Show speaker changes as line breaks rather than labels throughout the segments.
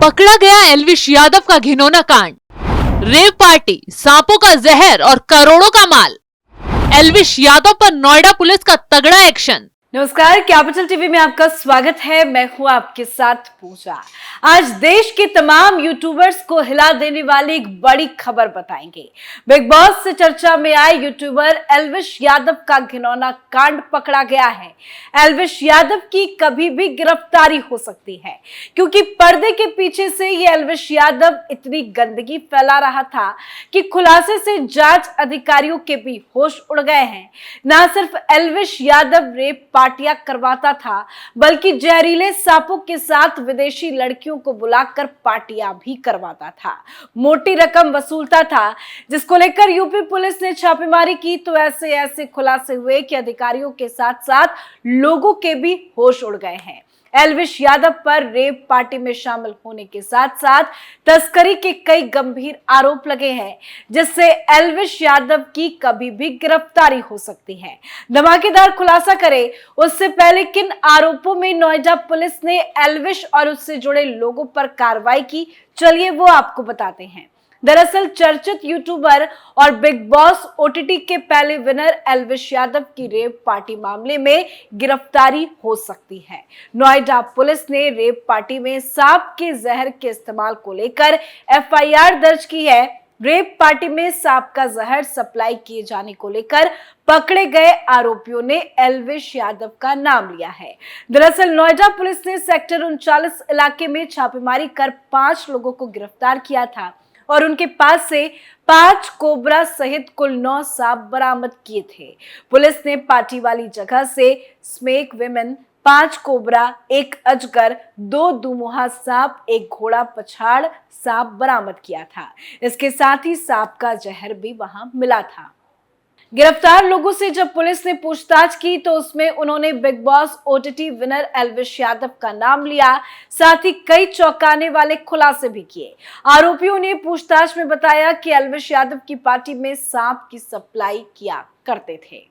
पकड़ा गया एल्विश यादव का घिनौना कांड। रेव पार्टी, सांपों का जहर और करोड़ों का माल। एल्विश यादव पर नोएडा पुलिस का तगड़ा एक्शन।
नमस्कार, कैपिटल टीवी में आपका स्वागत है। मैं हूं आपके साथ पूजा। आज देश के तमाम यूट्यूबर्स को हिला देने वाली एक बड़ी खबर बताएंगे। बिग बॉस से चर्चा में आए यूट्यूबर एल्विश यादव का घिनौना कांड पकड़ा गया है। एल्विश यादव की कभी भी गिरफ्तारी हो सकती है, क्योंकि पर्दे के पीछे से ये एल्विश यादव इतनी गंदगी फैला रहा था कि खुलासे से जांच अधिकारियों के भी होश उड़ गए हैं। न सिर्फ एल्विश यादव रेप पार्टियां करवाता था, बल्कि जहरीले सांपों के साथ विदेशी लड़कियों को बुलाकर पार्टियां भी करवाता था। मोटी रकम वसूलता था, जिसको लेकर यूपी पुलिस ने छापेमारी की तो ऐसे खुलासे हुए कि अधिकारियों के साथ साथ लोगों के भी होश उड़ गए हैं। एल्विश यादव पर रेप पार्टी में शामिल होने के साथ साथ तस्करी के कई गंभीर आरोप लगे हैं, जिससे एल्विश यादव की कभी भी गिरफ्तारी हो सकती है। धमाकेदार खुलासा करें उससे पहले किन आरोपों में नोएडा पुलिस ने एल्विश और उससे जुड़े लोगों पर कार्रवाई की, चलिए वो आपको बताते हैं। दरअसल चर्चित यूट्यूबर और बिग बॉस ओटीटी के पहले विनर एल्विश यादव की रेप पार्टी मामले में गिरफ्तारी हो सकती है। नोएडा पुलिस ने रेप पार्टी में सांप के जहर के इस्तेमाल को लेकर एफआईआर दर्ज की है। रेप पार्टी में सांप का जहर सप्लाई किए जाने को लेकर पकड़े गए आरोपियों ने एल्विश यादव का नाम लिया है। दरअसल नोएडा पुलिस ने सेक्टर 39 इलाके में छापेमारी कर 5 लोगों को गिरफ्तार किया था और उनके पास से 5 कोबरा सहित कुल 9 सांप बरामद किए थे। पुलिस ने पार्टी वाली जगह से स्नेक विमेन, 5 कोबरा, 1 अजगर, 2 दुमुहा सांप, 1 घोड़ा पछाड़ सांप बरामद किया था। इसके साथ ही सांप का जहर भी वहां मिला था। गिरफ्तार लोगों से जब पुलिस ने पूछताछ की तो उसमें उन्होंने big boss OTT winner Elvish Yadav का नाम लिया, साथ ही कई चौंकाने वाले खुलासे भी किए। आरोपियों ने पूछताछ में बताया कि एल्विश यादव की पार्टी में सांप की सप्लाई किया करते थे।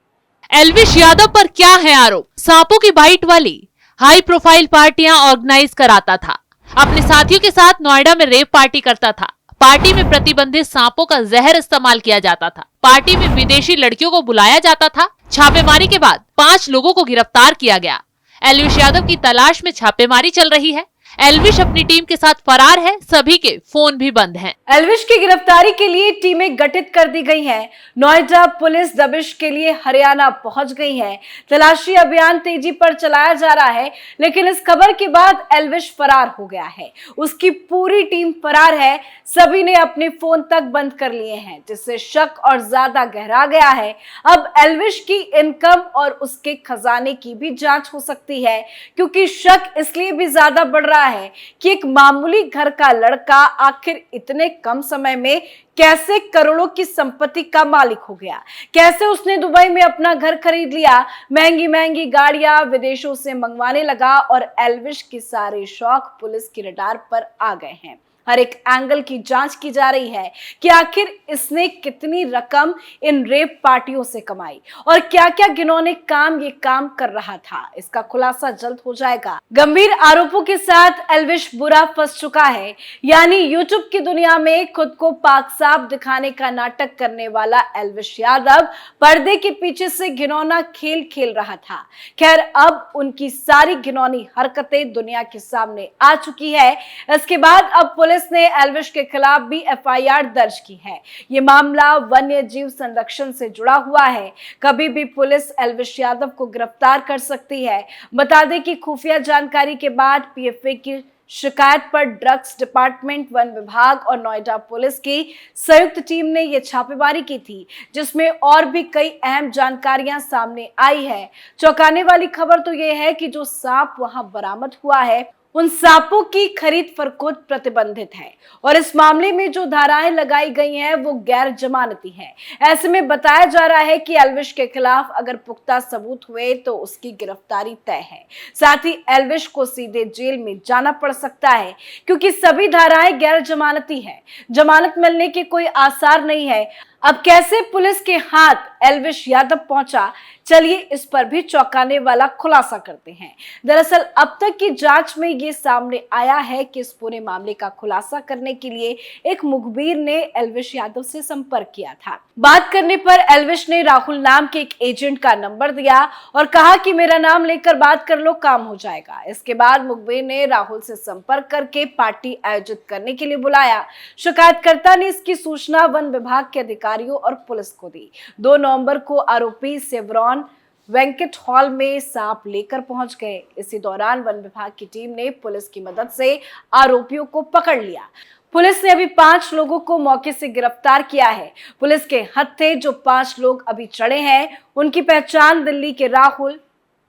एल्विश यादव पर क्या है आरोप? सांपों की बाइट वाली हाई प्रोफाइल पार्टियां ऑर्गेनाइज कराता था। अपने साथियों के साथ नोएडा में रेप पार्टी करता था। पार्टी में प्रतिबंधित सांपों का जहर इस्तेमाल किया जाता था। पार्टी में विदेशी लड़कियों को बुलाया जाता था। छापेमारी के बाद 5 लोगों को गिरफ्तार किया गया। एल्विश यादव की तलाश में छापेमारी चल रही है। एल्विश अपनी टीम के साथ फरार है, सभी के फोन भी बंद हैं।
एल्विश की गिरफ्तारी के लिए टीमें गठित कर दी गई हैं। नोएडा पुलिस दबिश के लिए हरियाणा पहुंच गई है। तलाशी अभियान तेजी पर चलाया जा रहा है, लेकिन इस खबर के बाद एल्विश फरार हो गया है। उसकी पूरी टीम फरार है। सभी ने अपने फोन तक बंद कर लिए हैं, जिससे शक और ज्यादा गहरा गया है। अब एल्विश की इनकम और उसके खजाने की भी जांच हो सकती है, क्योंकि शक इसलिए भी ज्यादा बढ़ रहा है कि एक मामूली घर का लड़का आखिर इतने कम समय में कैसे करोड़ों की संपत्ति का मालिक हो गया। कैसे उसने दुबई में अपना घर खरीद लिया, महंगी महंगी गाड़ियां विदेशों से मंगवाने लगा और एल्विश के सारे शौक पुलिस की रडार पर आ गए हैं। हर एक एंगल की जांच की जा रही है कि आखिर इसने कितनी रकम इन रेप पार्टियों से कमाई और क्या क्या घिनौने काम ये काम कर रहा था। इसका खुलासा जल्द हो जाएगा। गंभीर आरोपों के साथ एल्विश बुरा फंस चुका है, यानी यूट्यूब की दुनिया में खुद को पाक साफ दिखाने का नाटक करने वाला एल्विश यादव पर्दे के पीछे से घिनौना खेल खेल रहा था। खैर, अब उनकी सारी घिनौनी हरकतें दुनिया के सामने आ चुकी है। इसके बाद अब पुलिस ने एल्विश के खिलाफ भी एफआईआर दर्ज की है। ये मामला वन्य जीव संरक्षण से जुड़ा हुआ है। कभी भी पुलिस एल्विश यादव को गिरफ्तार कर सकती है। बता दें कि खुफिया जानकारी के बाद पीएफए की शिकायत पर ड्रग्स डिपार्टमेंट, वन विभाग और नोएडा पुलिस की संयुक्त टीम ने यह छापेमारी की थी, जिसमें और भी कई अहम जानकारियां सामने आई है। चौंकाने वाली खबर तो यह है कि जो सांप वहां बरामद हुआ है, उन सांपों की खरीद फरोख्त प्रतिबंधित है और इस मामले में जो धाराएं लगाई गई हैं वो गैर जमानती हैं। ऐसे में बताया जा रहा है कि एल्विश के खिलाफ अगर पुख्ता सबूत हुए तो उसकी गिरफ्तारी तय है। साथ ही एल्विश को सीधे जेल में जाना पड़ सकता है, क्योंकि सभी धाराएं गैर जमानती है। जमानत मिलने के कोई आसार नहीं है। अब कैसे पुलिस के हाथ एल्विश यादव पहुंचा। चलिए इस पर भी चौंकाने वाला खुलासा करते हैं। दरअसल अब तक की जांच में ये सामने आया है कि इस पूरे मामले का खुलासा करने के लिए एक मुखबिर ने एल्विश यादव से संपर्क किया था। बात करने पर एल्विश ने राहुल नाम के एक एजेंट का नंबर दिया और कहा कि मेरा नाम लेकर बात कर लो, काम हो जाएगा। इसके बाद मुखबिर ने राहुल से संपर्क करके पार्टी आयोजित करने के लिए बुलाया। शिकायतकर्ता ने इसकी सूचना वन विभाग के अधिकारियों और पुलिस को दी। 2 नवंबर को आरोपी सेवरॉन वेंकट हॉल में सांप लेकर पहुंच गए। इसी दौरान वन विभाग की टीम ने पुलिस की मदद से आरोपियों को पकड़ लिया। पुलिस ने अभी 5 लोगों को मौके से गिरफ्तार किया है। पुलिस के हत्थे जो 5 लोग अभी चढ़े हैं, उनकी पहचान दिल्ली के राहुल,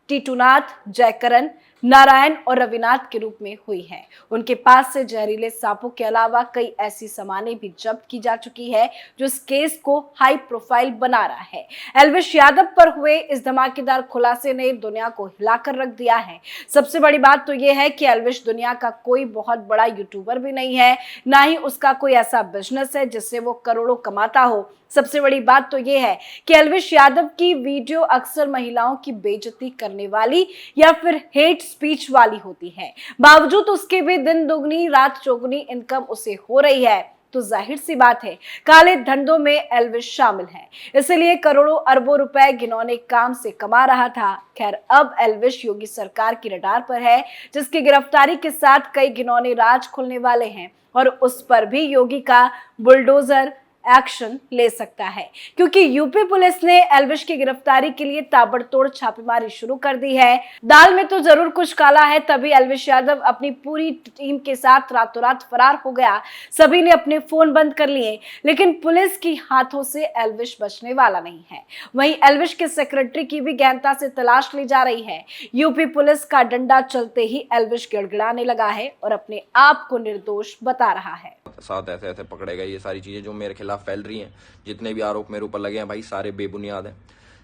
टीटूनाथ, जयकरण, नारायण और रविनाथ के रूप में हुई है। उनके पास से जहरीले सांपों के अलावा कई ऐसी सामानें भी जब्त की जा चुकी है जो इस केस को हाई प्रोफाइल बना रहा है। एल्विश यादव पर हुए इस धमाकेदार खुलासे ने दुनिया को हिलाकर रख दिया है। सबसे बड़ी बात तो यह है कि एल्विश दुनिया का कोई बहुत बड़ा यूट्यूबर भी नहीं है, ना ही उसका कोई ऐसा बिजनेस है जिससे वो करोड़ों कमाता हो। सबसे बड़ी बात तो यह है कि एल्विश यादव की वीडियो अक्सर महिलाओं की बेइज्जती करने वाली या फिर हेट स्पीच वाली होती है। बावजूद उसके भी दिन दुगनी रात चौगुनी इनकम उसे हो रही है, तो जाहिर सी बात है काले धंधों में एल्विश शामिल है, इसलिए करोड़ों अरबों रुपए घिनौने काम से कमा रहा था। खैर अब एल्विश योगी सरकार की रडार पर है, जिसकी गिरफ्तारी के साथ कई घिनौने राज खुलने वाले हैं और उस पर भी योगी का बुलडोजर एक्शन ले सकता है, क्योंकि यूपी पुलिस ने एल्विश की गिरफ्तारी के लिए ताबड़तोड़ छापेमारी शुरू कर दी है। दाल में तो जरूर कुछ काला है, तभी एल्विश यादव अपनी पूरी टीम के साथ रातों रात फरार हो गया। सभी ने अपने फोन बंद कर लिए, लेकिन पुलिस की हाथों से एल्विश बचने वाला नहीं है। वहीं एल्विश के सेक्रेटरी की भी गहनता से तलाश ली जा रही है। यूपी पुलिस का डंडा चलते ही एल्विश गिड़गिड़ाने लगा है और अपने आप को निर्दोष बता रहा है।
साथ ऐसे ऐसे पकड़े गए, ये सारी चीजें जो मेरे खिलाफ फैल रही हैं, जितने भी आरोप मेरे ऊपर लगे हैं भाई, सारे बेबुनियाद हैं,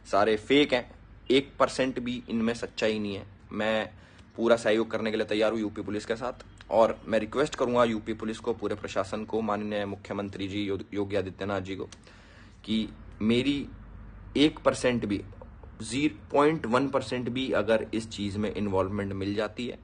सारे फेक हैं। 1% भी इनमें सच्चाई नहीं है। मैं पूरा सहयोग करने के लिए तैयार हूँ यूपी पुलिस के साथ, और मैं रिक्वेस्ट करूंगा यूपी पुलिस को, पूरे प्रशासन को, माननीय मुख्यमंत्री जी योगी आदित्यनाथ जी को, कि मेरी 1% भी 0.1% भी अगर इस चीज में इन्वॉल्वमेंट मिल जाती है,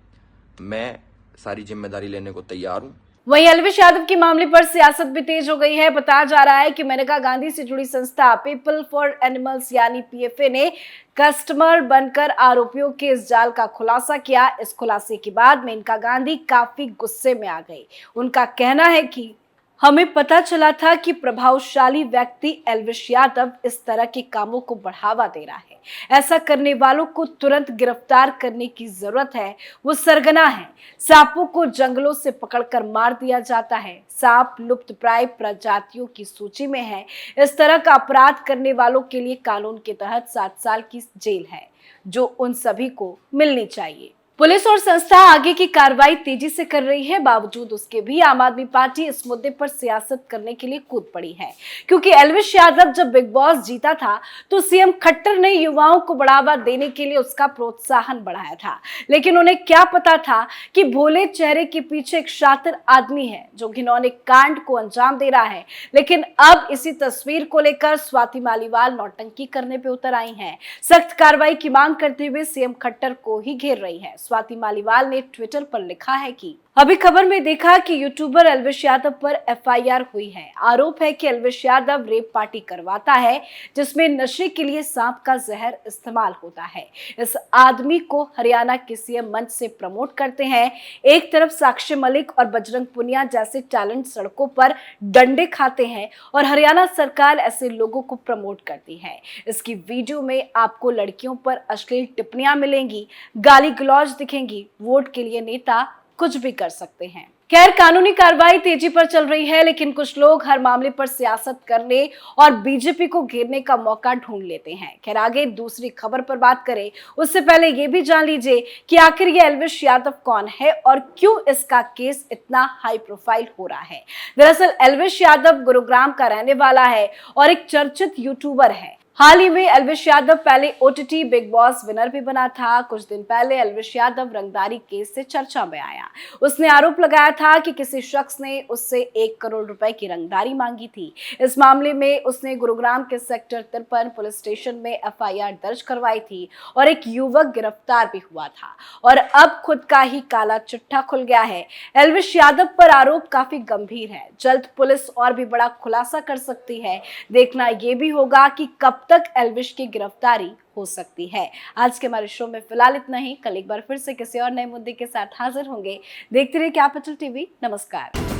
मैं सारी जिम्मेदारी लेने को तैयार हूँ।
वहीं एल्विश यादव के मामले पर सियासत भी तेज हो गई है। बताया जा रहा है कि मेनका गांधी से जुड़ी संस्था पीपल फॉर एनिमल्स यानी पीएफए ने कस्टमर बनकर आरोपियों के इस जाल का खुलासा किया। इस खुलासे के बाद मेनका गांधी काफी गुस्से में आ गई। उनका कहना है कि हमें पता चला था कि प्रभावशाली व्यक्ति एल्विश यादव इस तरह के कामों को बढ़ावा दे रहा है। ऐसा करने वालों को तुरंत गिरफ्तार करने की जरूरत है। वो सरगना है। सांपों को जंगलों से पकड़कर मार दिया जाता है। सांप लुप्तप्राय प्रजातियों की सूची में है। इस तरह का अपराध करने वालों के लिए कानून के तहत 7 साल की जेल है, जो उन सभी को मिलनी चाहिए। पुलिस और संस्था आगे की कार्रवाई तेजी से कर रही है। बावजूद उसके भी आम आदमी पार्टी इस मुद्दे पर सियासत करने के लिए कूद पड़ी है, क्योंकि एल्विश यादव जब बिग बॉस जीता था तो सीएम खट्टर ने युवाओं को बढ़ावा देने के लिए उसका प्रोत्साहन बढ़ाया था। लेकिन उन्हें क्या पता था कि भोले चेहरे के पीछे एक शातिर आदमी है जो घिनौने कांड को अंजाम दे रहा है। लेकिन अब इसी तस्वीर को लेकर स्वाति मालीवाल नौटंकी करने पे उतर आई हैं। सख्त कार्रवाई की मांग करते हुए सीएम खट्टर को ही घेर रही है। स्वाति मालीवाल ने ट्विटर पर लिखा है कि अभी खबर में देखा कि यूट्यूबर एल्विश यादव पर एफआईआर हुई है। आरोप है कि एल्विश यादव रेप पार्टी करवाता है, जिसमें नशे के लिए सांप का जहर इस्तेमाल होता है। इस आदमी को हरियाणा के सीएम मंच से प्रमोट करते हैं। एक तरफ साक्षी मलिक और बजरंग पुनिया जैसे टैलेंट सड़कों पर डंडे खाते हैं और हरियाणा सरकार ऐसे लोगों को प्रमोट करती है। इसकी वीडियो में आपको लड़कियों पर अश्लील टिप्पणियां मिलेंगी, गाली गलौज दिखेंगी। वोट के लिए नेता कुछ भी कर सकते हैं। खैर कानूनी कार्रवाई तेजी पर चल रही है, लेकिन कुछ लोग हर मामले पर सियासत करने और बीजेपी को घेरने का मौका ढूंढ लेते हैं। खैर आगे दूसरी खबर पर बात करें उससे पहले ये भी जान लीजिए कि आखिर ये एल्विश यादव कौन है और क्यों इसका केस इतना हाई प्रोफाइल हो रहा है। दरअसल एल्विश यादव गुरुग्राम का रहने वाला है और एक चर्चित यूट्यूबर है। हाल ही में एल्विश यादव पहले ओटीटी बिग बॉस विनर भी बना था। कुछ दिन पहले एल्विश यादव रंगदारी केस से चर्चा में आया। उसने आरोप लगाया था कि किसी शख्स ने उससे 1 करोड़ रुपए की रंगदारी मांगी थी। इस मामले में उसने गुरुग्राम के सेक्टर 53 पुलिस स्टेशन में एफआईआर दर्ज करवाई थी और एक युवक गिरफ्तार भी हुआ था और अब खुद का ही काला चिट्ठा खुल गया है। एल्विश यादव पर आरोप काफी गंभीर है। जल्द पुलिस और भी बड़ा खुलासा कर सकती है। देखना यह भी होगा कि कब तक एल्विश की गिरफ्तारी हो सकती है। आज के हमारे शो में फिलहाल इतना ही। कल एक बार फिर से किसी और नए मुद्दे के साथ हाजिर होंगे। देखते रहिए कैपिटल टीवी। नमस्कार।